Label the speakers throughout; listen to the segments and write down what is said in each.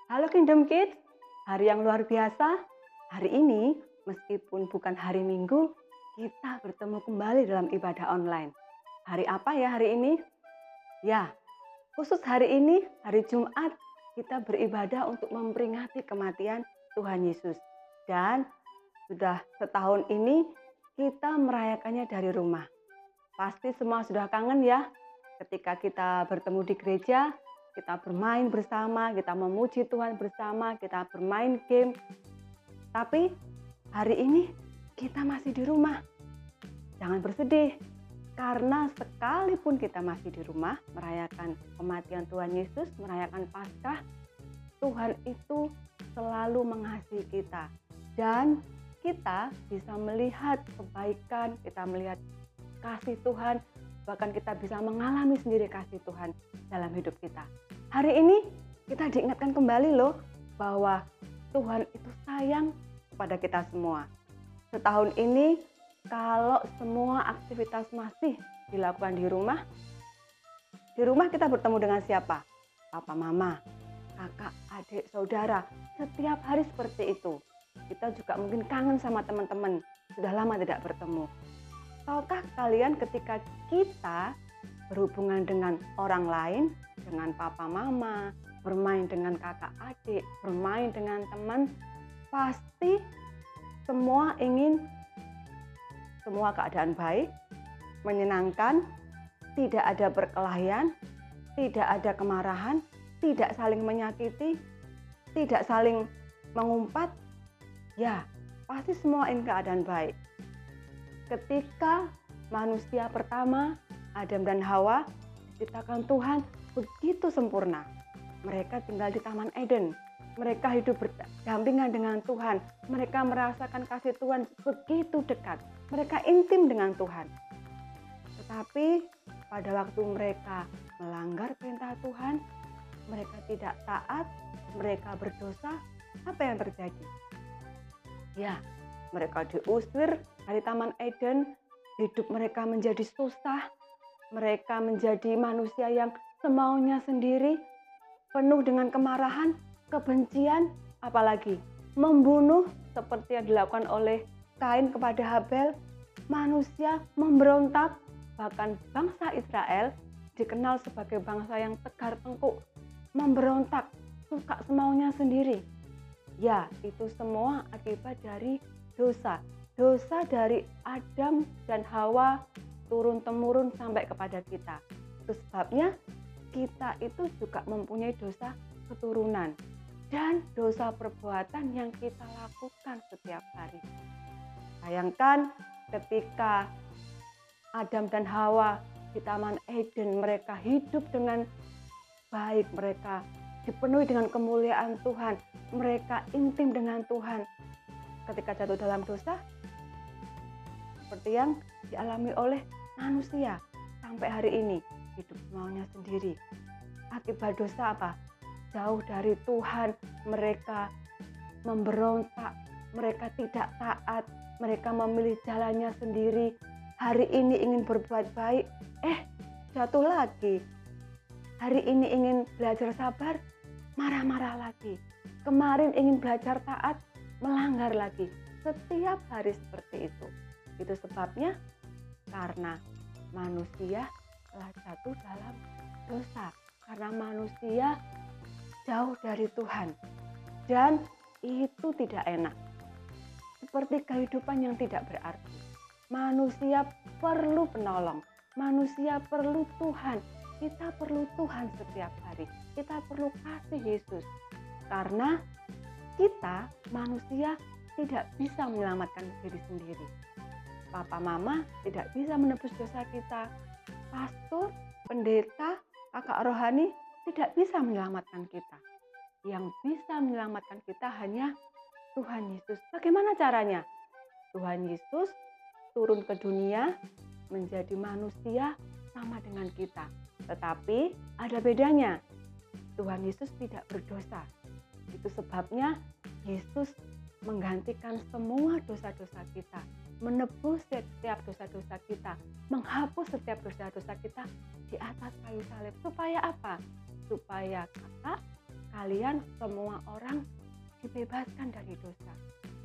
Speaker 1: Halo Kingdom Kids, hari yang luar biasa. Hari ini, meskipun bukan hari Minggu, kita bertemu kembali dalam ibadah online. Hari apa ya hari ini? Ya, khusus hari ini, hari Jumat, kita beribadah untuk memperingati kematian Tuhan Yesus. Dan sudah setahun ini, kita merayakannya dari rumah. Pasti semua sudah kangen ya, ketika kita bertemu di gereja, kita bermain bersama, kita memuji Tuhan bersama, kita bermain game. Tapi hari ini kita masih di rumah. Jangan bersedih, karena sekalipun kita masih di rumah merayakan kematian Tuhan Yesus, merayakan Paskah, Tuhan itu selalu mengasihi kita. Dan kita bisa melihat kebaikan, kita melihat kasih Tuhan, bahkan kita bisa mengalami sendiri kasih Tuhan dalam hidup kita. Hari ini kita diingatkan kembali loh bahwa Tuhan itu sayang kepada kita semua. Setahun ini kalau semua aktivitas masih dilakukan di rumah kita bertemu dengan siapa? Papa, mama, kakak, adik, saudara, setiap hari seperti itu. Kita juga mungkin kangen sama teman-teman, sudah lama tidak bertemu. Tahukah kalian ketika kita berhubungan dengan orang lain, dengan papa mama, bermain dengan kakak adik, bermain dengan teman, pasti semua ingin semua keadaan baik, menyenangkan, tidak ada perkelahian, tidak ada kemarahan, tidak saling menyakiti, tidak saling mengumpat. Ya, pasti semua ingin keadaan baik. Ketika manusia pertama, Adam dan Hawa, diciptakan Tuhan begitu sempurna. Mereka tinggal di Taman Eden. Mereka hidup berdampingan dengan Tuhan. Mereka merasakan kasih Tuhan begitu dekat. Mereka intim dengan Tuhan. Tetapi pada waktu mereka melanggar perintah Tuhan, mereka tidak taat, mereka berdosa, apa yang terjadi? Ya, mereka diusir dari Taman Eden, hidup mereka menjadi susah, mereka menjadi manusia yang semaunya sendiri, penuh dengan kemarahan, kebencian, apalagi membunuh seperti yang dilakukan oleh Kain kepada Habel. Manusia memberontak, bahkan bangsa Israel dikenal sebagai bangsa yang tegar tengkuk, memberontak, suka semaunya sendiri. Ya, itu semua akibat dari dosa. Dosa dari Adam dan Hawa turun-temurun sampai kepada kita. Itu sebabnya kita itu juga mempunyai dosa keturunan dan dosa perbuatan yang kita lakukan setiap hari. Bayangkan ketika Adam dan Hawa di Taman Eden, mereka hidup dengan baik, mereka dipenuhi dengan kemuliaan Tuhan, mereka intim dengan Tuhan. Ketika jatuh dalam dosa, seperti yang dialami oleh manusia sampai hari ini, hidup maunya sendiri. Akibat dosa apa? Jauh dari Tuhan, mereka memberontak, mereka tidak taat, mereka memilih jalannya sendiri. Hari ini ingin berbuat baik, jatuh lagi. Hari ini ingin belajar sabar, marah-marah lagi. Kemarin ingin belajar taat, melanggar lagi. Setiap hari seperti itu. Itu sebabnya karena manusia telah jatuh dalam dosa. Karena manusia jauh dari Tuhan. Dan itu tidak enak. Seperti kehidupan yang tidak berarti. Manusia perlu penolong. Manusia perlu Tuhan. Kita perlu Tuhan setiap hari. Kita perlu kasih Yesus. Karena kita manusia tidak bisa menyelamatkan diri sendiri. Papa mama tidak bisa menebus dosa kita. Pastor, pendeta, kakak rohani tidak bisa menyelamatkan kita. Yang bisa menyelamatkan kita hanya Tuhan Yesus. Bagaimana caranya? Tuhan Yesus turun ke dunia menjadi manusia sama dengan kita. Tetapi ada bedanya. Tuhan Yesus tidak berdosa. Itu sebabnya Yesus menggantikan semua dosa-dosa kita, menebus setiap dosa-dosa kita, menghapus setiap dosa-dosa kita di atas kayu salib. Supaya apa? Supaya kakak, kalian semua orang dibebaskan dari dosa,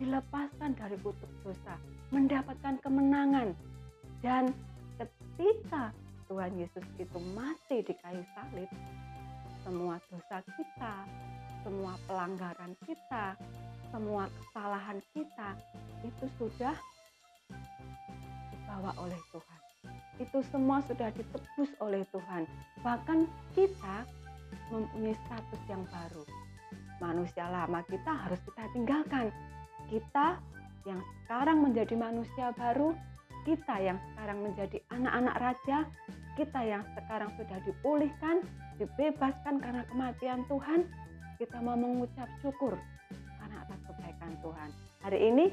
Speaker 1: dilepaskan dari kutuk dosa, mendapatkan kemenangan. Dan ketika Tuhan Yesus itu mati di kayu salib, semua dosa kita, semua pelanggaran kita, semua kesalahan kita itu sudah dibawa oleh Tuhan. Itu semua sudah ditebus oleh Tuhan. Bahkan kita mempunyai status yang baru. Manusia lama kita harus kita tinggalkan. Kita yang sekarang menjadi manusia baru, kita yang sekarang menjadi anak-anak raja, kita yang sekarang sudah dipulihkan, dibebaskan karena kematian Tuhan, kita mau mengucap syukur karena atas kebaikan Tuhan. Hari ini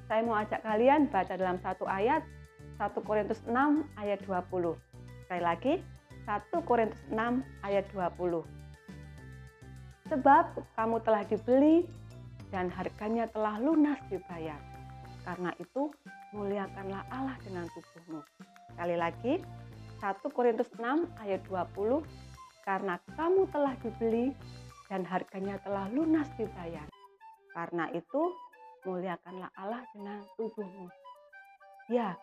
Speaker 1: saya mau ajak kalian baca dalam satu ayat, 1 Korintus 6 ayat 20. Sekali lagi, 1 Korintus 6 ayat 20. Sebab kamu telah dibeli dan harganya telah lunas dibayar. Karena itu muliakanlah Allah dengan tubuhmu. Sekali lagi, 1 Korintus 6 ayat 20. Karena kamu telah dibeli dan harganya telah lunas dibayar. Karena itu muliakanlah Allah dengan tubuhmu. Ya,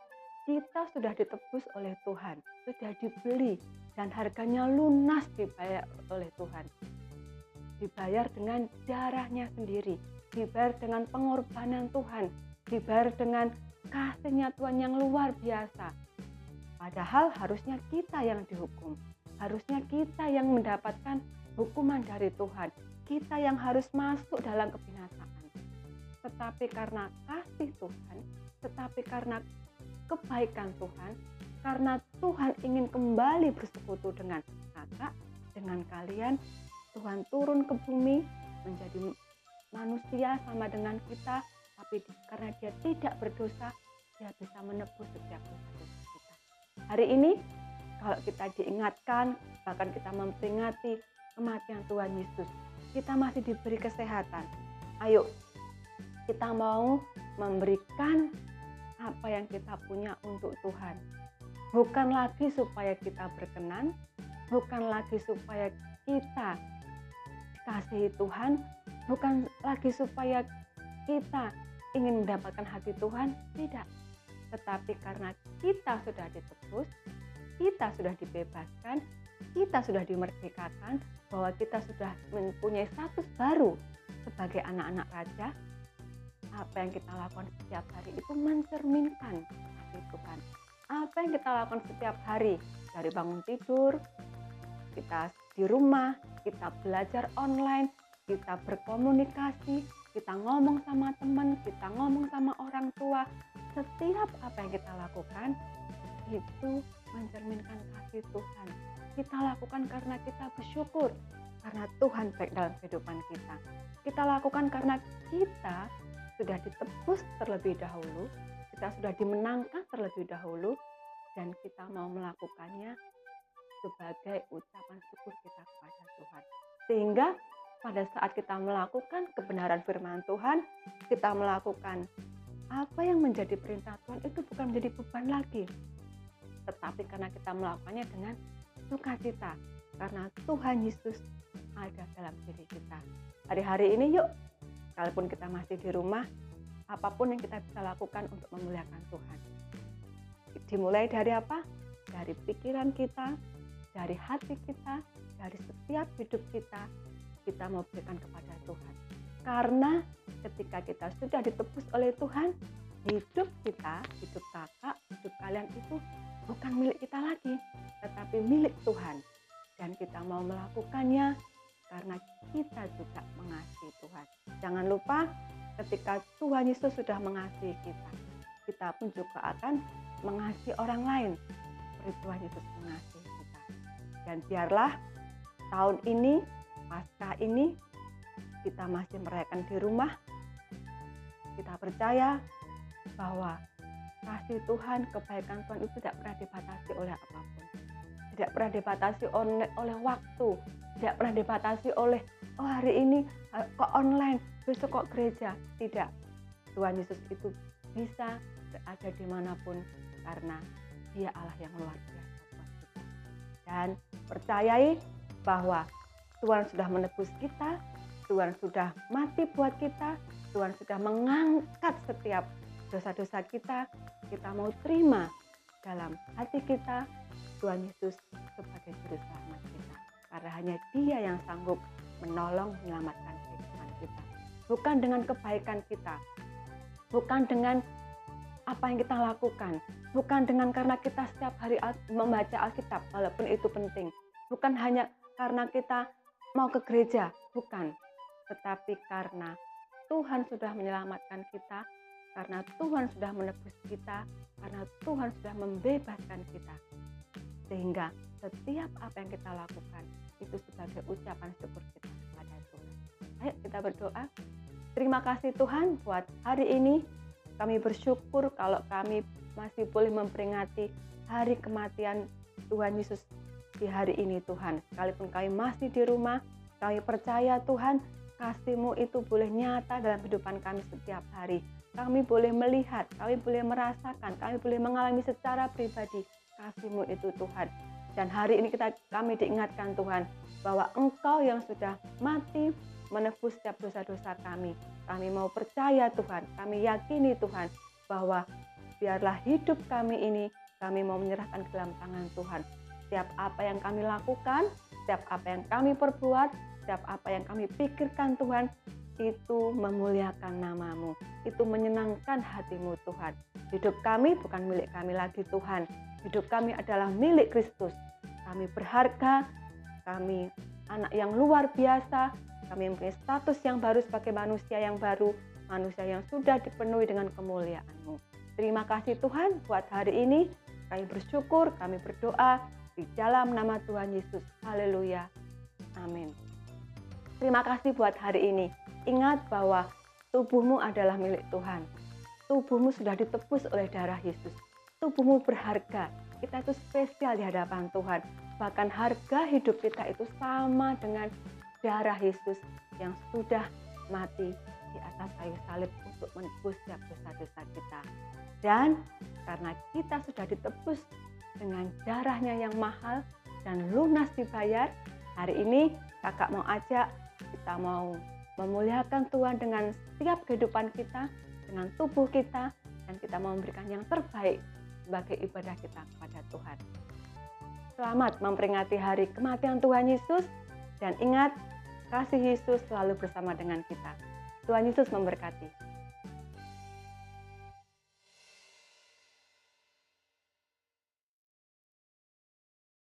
Speaker 1: kita sudah ditebus oleh Tuhan, sudah dibeli dan harganya lunas dibayar oleh Tuhan. Dibayar dengan darahnya sendiri, dibayar dengan pengorbanan Tuhan, dibayar dengan kasih-Nya Tuhan yang luar biasa. Padahal harusnya kita yang dihukum, harusnya kita yang mendapatkan hukuman dari Tuhan, kita yang harus masuk dalam kebinasaan. Tetapi karena kasih Tuhan, tetapi karena kebaikan Tuhan, karena Tuhan ingin kembali bersekutu dengan kakak, dengan kalian, Tuhan turun ke bumi menjadi manusia sama dengan kita, tapi karena dia tidak berdosa, dia bisa menebus setiap dosa-dosa kita. Hari ini, kalau kita diingatkan, bahkan kita memperingati kematian Tuhan Yesus, kita masih diberi kesehatan. Ayo, kita mau memberikan apa yang kita punya untuk Tuhan. Bukan lagi supaya kita berkenan, bukan lagi supaya kita dikasihi Tuhan, bukan lagi supaya kita ingin mendapatkan hati Tuhan, tidak. Tetapi karena kita sudah ditebus, kita sudah dibebaskan, kita sudah dimerdekakan, bahwa kita sudah mempunyai status baru sebagai anak-anak raja, apa yang kita lakukan setiap hari itu mencerminkan kasih Tuhan. Apa yang kita lakukan setiap hari, dari bangun tidur, kita di rumah, kita belajar online, kita berkomunikasi, kita ngomong sama teman, kita ngomong sama orang tua, setiap apa yang kita lakukan itu mencerminkan kasih Tuhan. Kita lakukan karena kita bersyukur, karena Tuhan baik dalam kehidupan kita. Kita lakukan karena kita sudah ditebus terlebih dahulu, kita sudah dimenangkan terlebih dahulu, dan kita mau melakukannya sebagai ucapan syukur kita kepada Tuhan. Sehingga pada saat kita melakukan kebenaran firman Tuhan, kita melakukan apa yang menjadi perintah Tuhan itu bukan menjadi beban lagi, tetapi karena kita melakukannya dengan sukacita, karena Tuhan Yesus ada dalam diri kita. Hari-hari ini yuk, sekalipun kita masih di rumah, apapun yang kita bisa lakukan untuk memuliakan Tuhan. Dimulai dari apa? Dari pikiran kita, dari hati kita, dari setiap hidup kita mau berikan kepada Tuhan. Karena ketika kita sudah ditebus oleh Tuhan, hidup kita, hidup kakak, hidup kalian itu bukan milik kita lagi, tetapi milik Tuhan. Dan kita mau melakukannya karena kita juga mengasihi Tuhan. Jangan lupa, ketika Tuhan Yesus sudah mengasihi kita pun juga akan mengasihi orang lain seperti Tuhan Yesus mengasihi kita. Dan biarlah tahun ini, Paskah ini, kita masih merayakan di rumah. Kita percaya bahwa kasih Tuhan, kebaikan Tuhan itu tidak pernah dibatasi oleh apapun. Tidak pernah dibatasi oleh waktu, tidak pernah dibatasi oleh hari ini kok online, besok kok gereja. Tidak. Tuhan Yesus itu bisa berada dimanapun karena Dia Allah yang luar biasa buat kita. Dan percayai bahwa Tuhan sudah menebus kita, Tuhan sudah mati buat kita, Tuhan sudah mengangkat setiap dosa-dosa kita. Kita mau terima dalam hati kita Tuhan Yesus sebagai juru selamat kita. Karena hanya Dia yang sanggup menolong, menyelamatkan kehidupan kita. Bukan dengan kebaikan kita, bukan dengan apa yang kita lakukan, bukan dengan karena kita setiap hari membaca Alkitab, walaupun itu penting. Bukan hanya karena kita mau ke gereja, bukan. Tetapi karena Tuhan sudah menyelamatkan kita, karena Tuhan sudah menebus kita, karena Tuhan sudah membebaskan kita. Sehingga setiap apa yang kita lakukan, itu sebagai ucapan syukur kita kepada Tuhan. Ayo kita berdoa. Terima kasih Tuhan buat hari ini. Kami bersyukur kalau kami masih boleh memperingati hari kematian Tuhan Yesus di hari ini Tuhan. Sekalipun kami masih di rumah, kami percaya Tuhan kasih-Mu itu boleh nyata dalam kehidupan kami setiap hari. Kami boleh melihat, kami boleh merasakan, kami boleh mengalami secara pribadi kasih-Mu itu Tuhan. Dan hari ini kami diingatkan Tuhan bahwa Engkau yang sudah mati menebus setiap dosa-dosa kami. Kami mau percaya Tuhan, kami yakini Tuhan bahwa biarlah hidup kami ini kami mau menyerahkan ke dalam tangan Tuhan. Setiap apa yang kami lakukan, setiap apa yang kami perbuat, setiap apa yang kami pikirkan Tuhan, itu memuliakan nama-Mu, itu menyenangkan hati-Mu Tuhan. Hidup kami bukan milik kami lagi Tuhan, hidup kami adalah milik Kristus. Kami berharga, kami anak yang luar biasa, kami mempunyai status yang baru sebagai manusia yang baru, manusia yang sudah dipenuhi dengan kemuliaan-Mu. Terima kasih Tuhan buat hari ini. Kami bersyukur, kami berdoa di dalam nama Tuhan Yesus. Haleluya. Amin. Terima kasih buat hari ini. Ingat bahwa tubuhmu adalah milik Tuhan. Tubuhmu sudah ditebus oleh darah Yesus. Tubuhmu berharga. Kita itu spesial di hadapan Tuhan. Bahkan harga hidup kita itu sama dengan darah Yesus yang sudah mati di atas kayu salib untuk menebus setiap dosa-dosa kita. Dan karena kita sudah ditebus dengan darahnya yang mahal dan lunas dibayar, hari ini kakak mau ajak kita mau memuliakan Tuhan dengan setiap kehidupan kita, dengan tubuh kita, dan kita mau memberikan yang terbaik sebagai ibadah kita kepada Tuhan. Selamat memperingati hari kematian Tuhan Yesus, dan ingat, kasih Yesus selalu bersama dengan kita. Tuhan Yesus memberkati.